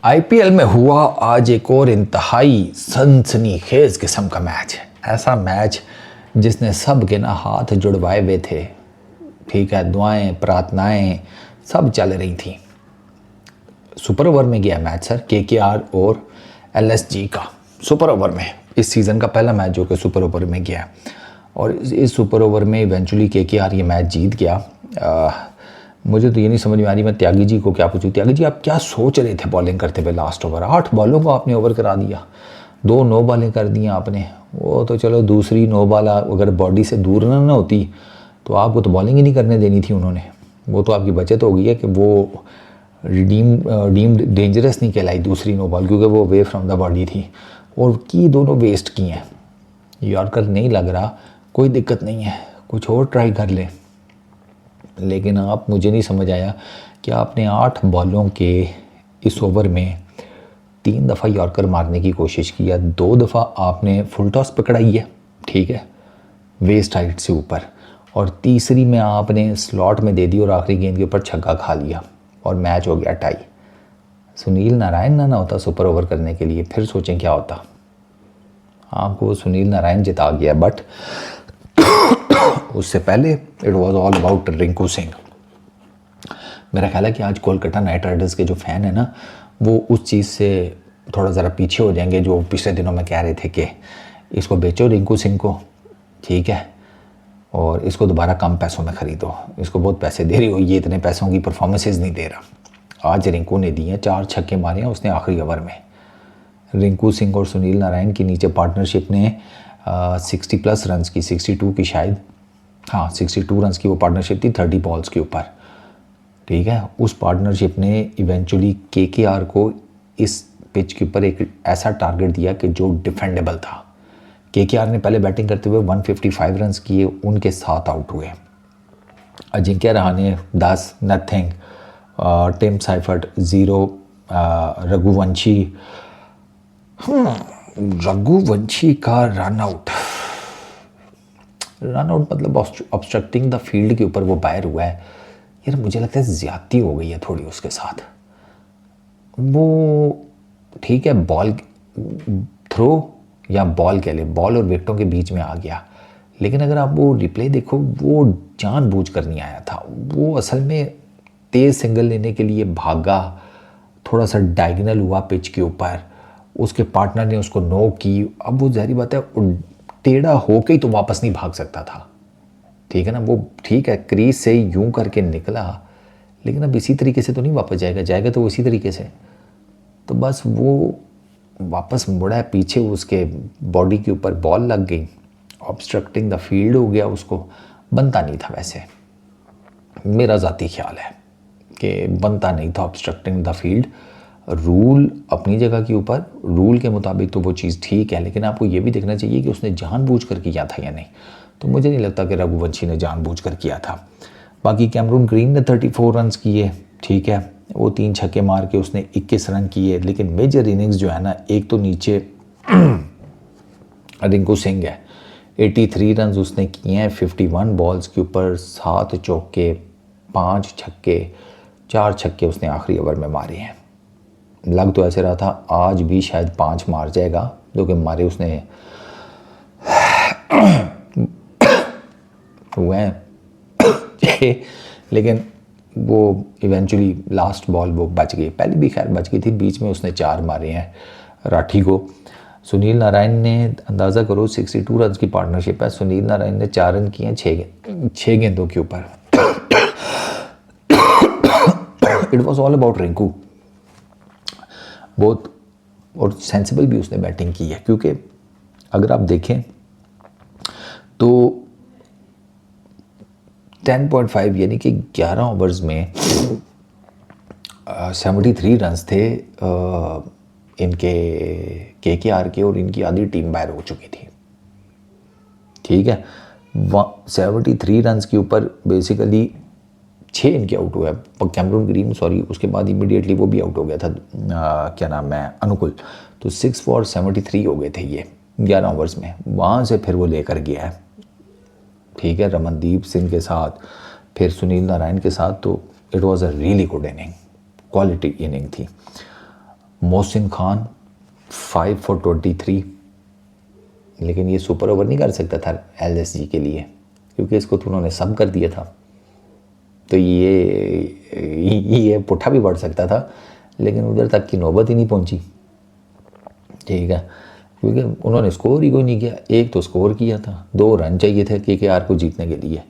IPL में हुआ आज एक और इंतहाई सनसनीखेज किस्म का मैच। ऐसा मैच जिसने सब के ना हाथ जुड़वाए हुए थे। ठीक है, दुआएं प्रार्थनाएं सब चल रही थी। सुपर ओवर में गया मैच सर, केकेआर और एलएसजी का सुपर ओवर में। इस सीज़न का पहला मैच जो कि सुपर ओवर में गया और इस सुपर ओवर में इवेंचुअली केकेआर ये मैच जीत गया। मुझे तो ये नहीं समझ में आ रही, मैं त्यागी जी को क्या पूछूं। त्यागी जी, आप क्या सोच रहे थे बॉलिंग करते हुए? लास्ट ओवर 8 बॉलों को आपने ओवर करा दिया, 2 नो बॉलें कर दी आपने। वो तो चलो, दूसरी नो बॉल अगर बॉडी से दूर ना होती तो आपको तो बॉलिंग ही नहीं करने देनी थी उन्होंने। वो तो आपकी बचत हो गई है कि वो डीम्ड डेंजरस नहीं कहलाई दूसरी नो बॉल, क्योंकि वो अवे फ्रॉम द बॉडी थी। और की दोनों वेस्ट की हैं। यॉर्कर नहीं लग रहा, कोई दिक्कत नहीं है, कुछ और ट्राई कर ले। लेकिन आप, मुझे नहीं समझ आया कि आपने 8 बॉलों के इस ओवर में 3 दफ़ा यॉर्कर मारने की कोशिश की है। 2 दफ़ा आपने फुल टॉस पकड़ाई है, ठीक है, वेस्ट हाइट से ऊपर, और तीसरी में आपने स्लॉट में दे दी और आखिरी गेंद के ऊपर छक्का खा लिया और मैच हो गया टाई। सुनील नारायण ना होता सुपर ओवर करने के लिए, फिर सोचें क्या होता। आपको सुनील नारायण जिता गया, बट उससे पहले it was all about Rinku Singh. मेरा ख्याल है कि आज कोलकाता नाइट राइडर्स के जो फ़ैन है ना, वो उस चीज़ से थोड़ा ज़रा पीछे हो जाएंगे जो पिछले दिनों में कह रहे थे कि इसको बेचो रिंकू सिंह को, ठीक है, और इसको दोबारा कम पैसों में ख़रीदो, इसको बहुत पैसे दे रही हो, ये इतने पैसों की परफॉर्मेंसेज नहीं दे रहा। आज रिंकू ने दिए 4 छक्के मारे हैं उसने आखिरी ओवर में। रिंकू सिंह और सुनील नारायण की नीचे पार्टनरशिप ने 60+ रन्स की, 62 की शायद, हाँ 62 रन्स की वो पार्टनरशिप थी 30 बॉल्स के ऊपर, ठीक है। उस पार्टनरशिप ने इवेंचुअली केकेआर को इस पिच के ऊपर एक ऐसा टारगेट दिया कि जो डिफेंडेबल था। केकेआर ने पहले बैटिंग करते हुए 155 रन्स किए, उनके 7 आउट हुए। Ajinkya Rahane 10, nothing, Tim Seifert 0, Raghuvanshi का रन आउट मतलब ऑब्स्ट्रक्टिंग द फील्ड के ऊपर वो बाहर हुआ है। यार मुझे लगता है ज़्यादती हो गई है थोड़ी उसके साथ। वो ठीक है, बॉल थ्रो या बॉल कह ले, बॉल और विकेटों के बीच में आ गया, लेकिन अगर आप वो रिप्ले देखो, वो जानबूझ कर नहीं आया था। वो असल में तेज़ सिंगल लेने के लिए भागा, थोड़ा सा डायगनल हुआ पिच के ऊपर, उसके पार्टनर ने उसको नो की। अब वो ज़ाहिर बात है टेढ़ा होके ही तो वापस नहीं भाग सकता था, ठीक है ना। वो ठीक है, क्रीज से यूं करके निकला, लेकिन अब इसी तरीके से तो नहीं वापस जाएगा तो इसी तरीके से। तो बस वो वापस मुड़ा है पीछे, उसके बॉडी के ऊपर बॉल लग गई, ऑब्स्ट्रक्टिंग द फील्ड हो गया, उसको बनता नहीं था। वैसे मेरा ज़ाती ख्याल है कि बनता नहीं था ऑब्स्ट्रक्टिंग द फील्ड। रूल अपनी जगह के ऊपर, रूल के मुताबिक तो वो चीज़ ठीक है, लेकिन आपको ये भी देखना चाहिए कि उसने जानबूझकर किया था या नहीं। तो मुझे नहीं लगता कि रघुवंशी ने जानबूझकर किया था। बाकी कैमरून ग्रीन ने 34 रन्स किए, ठीक है, वो 3 छक्के मार के उसने 21 रन किए। लेकिन मेजर इनिंग्स जो है ना, एक तो नीचे रिंकू सिंह है, 83 रन उसने किए हैं 51 बॉल्स के ऊपर, 7 चौके, 5 छक्के, 4 छक्के उसने आखिरी ओवर में मारे हैं। लग तो ऐसे रहा था आज भी शायद 5 मार जाएगा, जो कि मारे उसने हुए हैं लेकिन वो इवेंचुअली लास्ट बॉल वो बच गई। पहले भी खैर बच गई थी, बीच में उसने 4 मारे हैं राठी को। सुनील नारायण ने, अंदाज़ा करो 62 रन की पार्टनरशिप है, सुनील नारायण ने 4 रन किए हैं 6 गेंदों के ऊपर। It was all about Rinku. बहुत और सेंसिबल भी उसने बैटिंग की है, क्योंकि अगर आप देखें तो 10.5 यानी कि 11 ओवर्स में 73 रन्स थे इनके केकेआर के, और इनकी आधी टीम बाहर हो चुकी थी, ठीक है। 73 रन्स के ऊपर बेसिकली 6 इनके आउट हुए। कैमरून ग्रीन, सॉरी, उसके बाद इमीडिएटली वो भी आउट हो गया था, क्या नाम है, अनुकुल। तो 6 for 73 हो गए थे ये 11 ओवर्स में। वहाँ से फिर वो लेकर गया है, ठीक है, रमनदीप सिंह के साथ, फिर सुनील नारायण के साथ। तो it was a really good inning, quality inning थी। मोहसिन खान 5 for 23, लेकिन ये सुपर ओवर नहीं कर सकता था LSG के लिए, क्योंकि इसको तो उन्होंने सब कर दिया था। तो ये पुट्ठा भी बढ़ सकता था, लेकिन उधर तक की नौबत ही नहीं पहुंची। ठीक है, क्योंकि उन्होंने स्कोर ही कोई नहीं किया। एक तो स्कोर किया था, 2 रन चाहिए थे KKR को जीतने के लिए,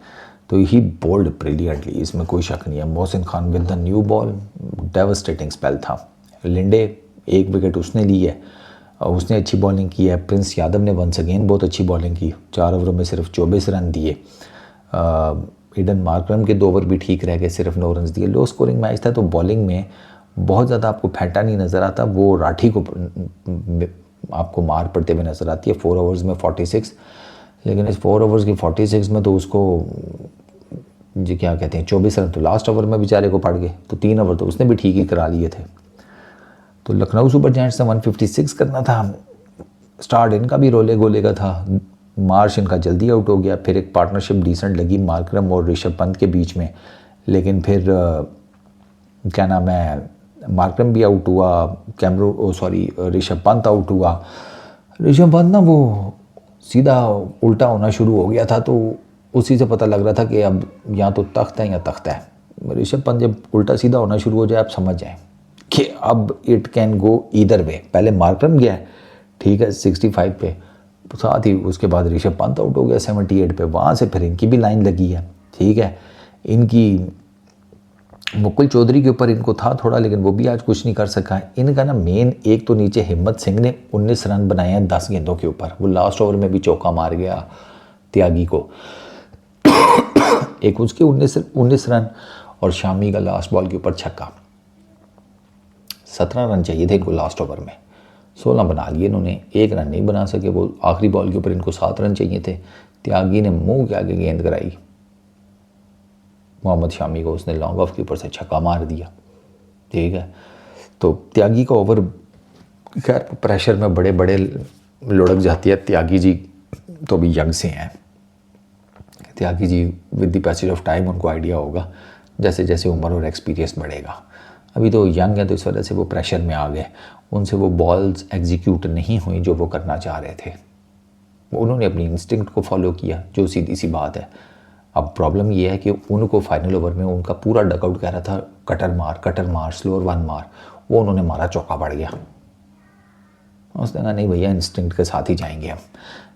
तो ही बोल्ड ब्रिलियंटली, इसमें कोई शक नहीं है। Mohsin Khan with the new ball, devastating spell था। लिंडे 1 विकेट उसने ली है, उसने अच्छी बॉलिंग की है। प्रिंस यादव ने वंस अगेन बहुत अच्छी बॉलिंग की, 4 ओवरों में सिर्फ 24 रन दिए। ईडन मार्करम के 2 ओवर भी ठीक रह गए, सिर्फ 9 रन दिए। लो स्कोरिंग मैच था, तो बॉलिंग में बहुत ज़्यादा आपको फैंटा नहीं नज़र आता। वो राठी को आपको मार पड़ते हुए नज़र आती है। 4 ओवर्स में 46, लेकिन इस 4 ओवर्स की 46 में तो उसको जी क्या कहते हैं 24 रन तो लास्ट ओवर में बेचारे को पड़ गए, तो 3 ओवर तो उसने भी ठीक ही करा लिए थे। तो लखनऊ सुपर जायंट्स ने 156 करना था। स्टार्ट इनका भी रोले गोले का था, मार्श इनका जल्दी आउट हो गया। फिर एक पार्टनरशिप डिसेंट लगी मार्करम और ऋषभ पंत के बीच में, लेकिन फिर क्या नाम है, मार्करम भी आउट हुआ, ऋषभ पंत आउट हुआ। ऋषभ पंत ना वो सीधा उल्टा होना शुरू हो गया था, तो उसी से पता लग रहा था कि अब या तो तख्त है या तख्त है। ऋषभ पंत जब उल्टा सीधा होना शुरू हो जाए, आप समझ जाएं कि अब it can go either way. पहले मार्करम गया है, ठीक है 65 पे, साथ ही उसके बाद ऋषभ पंत आउट हो गया 78 पे। वहाँ से फिर इनकी भी लाइन लगी है, ठीक है। इनकी मुकुल चौधरी के ऊपर इनको था थोड़ा, लेकिन वो भी आज कुछ नहीं कर सका। इनका ना मेन एक तो नीचे हिम्मत सिंह ने 19 रन बनाए हैं 10 गेंदों के ऊपर। वो लास्ट ओवर में भी चौका मार गया त्यागी को। एक उसके 19 रन, और शामी का लास्ट बॉल के ऊपर छक्का। 17 रन चाहिए थे इनको लास्ट ओवर में, 16 बना लिए इन्होंने, 1 रन नहीं बना सके। वो आखिरी बॉल के ऊपर इनको 7 रन चाहिए थे। त्यागी ने मुंह के आगे गेंद कराई मोहम्मद शामी को, उसने लॉन्ग ऑफ के ऊपर से छक्का मार दिया, ठीक है। तो त्यागी का ओवर खैर प्रेशर में बड़े बड़े लुढ़क जाती है। त्यागी जी तो अभी यंग से हैं। Tyagi ji with the passage of time उनको आइडिया होगा, जैसे जैसे उम्र और एक्सपीरियंस बढ़ेगा। अभी तो यंग है, तो इस वजह से वो प्रेशर में आ गए, उनसे वो बॉल्स एग्जीक्यूट नहीं हुई जो वो करना चाह रहे थे। उन्होंने अपनी इंस्टिंक्ट को फॉलो किया, जो सीधी सी बात है। अब प्रॉब्लम ये है कि उनको फाइनल ओवर में उनका पूरा डकआउट कह रहा था कटर मार स्लोअर 1 मार, वो उन्होंने मारा, चौका पड़ गया। उसने कहा नहीं भैया इंस्टिंक्ट के साथ ही जाएंगे हम,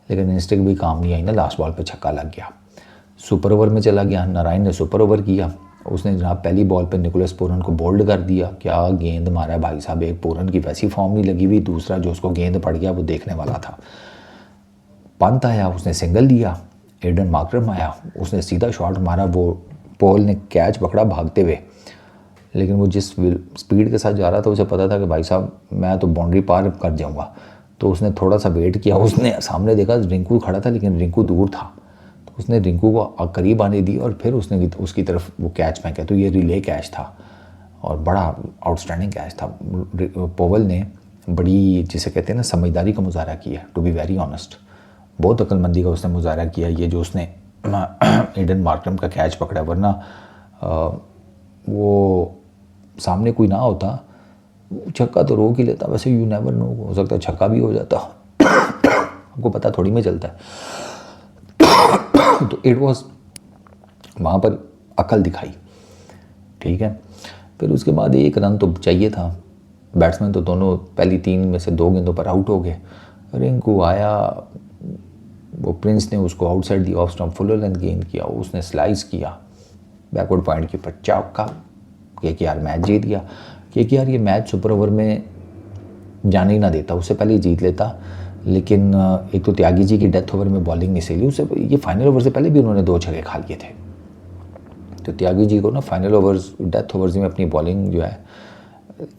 लेकिन इंस्टिंक्ट भी काम नहीं आई ना, लास्ट बॉल पे छक्का लग गया। सुपर ओवर में चला गया, नारायण ने सुपर ओवर किया। उसने जनाब पहली बॉल पे निकोलस पूरन को बोल्ड कर दिया। क्या गेंद मारा है भाई साहब, एक पूरन की वैसी फॉर्म नहीं लगी हुई, दूसरा जो उसको गेंद पड़ गया वो देखने वाला था। पंत आया, उसने सिंगल दिया। एडन मार्करम आया, उसने सीधा शॉट मारा, वो पॉल ने कैच पकड़ा भागते हुए, लेकिन वो जिस स्पीड के साथ जा रहा था उसे पता था कि भाई साहब मैं तो बाउंड्री पार कर जाऊंगा। तो उसने थोड़ा सा वेट किया, उसने सामने देखा रिंकू खड़ा था, लेकिन रिंकू दूर था, तो उसने रिंकू को करीब आने दी और फिर उसने उसकी तरफ वो कैच फेंका। तो ये रिले कैच था और बड़ा आउटस्टैंडिंग कैच था। पोवल ने बड़ी जिसे कहते हैं ना समझदारी का मुजाहरा किया, टू बी वेरी ऑनेस्ट, बहुत अक्लमंदी का उसने मुजाहरा किया, ये जो उसने एडन मार्करम का कैच पकड़ा। वरना वो सामने कोई ना होता, छक्का तो रोक ही लेता। वैसे यू नेवर नो, हो सकता है छक्का भी हो जाता, आपको पता थोड़ी में चलता है। तो इट वॉज वहाँ पर अकल दिखाई, ठीक है। फिर उसके बाद 1 रन तो चाहिए था। बैट्समैन तो दोनों पहली 3 में से 2 गेंदों पर आउट हो गए। रिंकू आया, वो प्रिंस ने उसको outside the off stump full length गेंद किया, उसने स्लाइस किया बैकवर्ड पॉइंट के ऊपर चौका। KKR मैच जीत गया। KKR ये मैच सुपर ओवर में जाने ही ना देता, उससे पहले ही जीत लेता, लेकिन एक तो त्यागी जी की डेथ ओवर में बॉलिंग नहीं सही, उससे ये फाइनल ओवर से पहले भी उन्होंने 2 छक्के खा लिए थे। तो त्यागी जी को ना फाइनल ओवर्स डेथ ओवर्स में अपनी बॉलिंग जो है,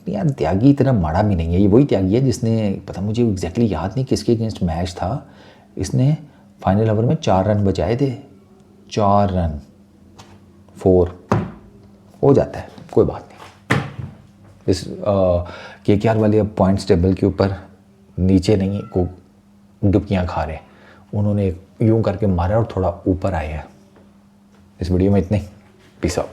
यार त्यागी इतना माड़ा भी नहीं है। ये वही त्यागी है जिसने, पता मुझे एग्जैक्टली याद नहीं किसके अगेंस्ट मैच था, इसने फाइनल ओवर में 4 रन बचाए थे। 4 रन 4 हो जाता है, कोई बात नहीं। इस KKR वाले अब पॉइंट्स टेबल के ऊपर नीचे नहीं को डुबकियाँ खा रहे, उन्होंने यूं करके मारा और थोड़ा ऊपर आए हैं। इस वीडियो में इतने, पीस आउट।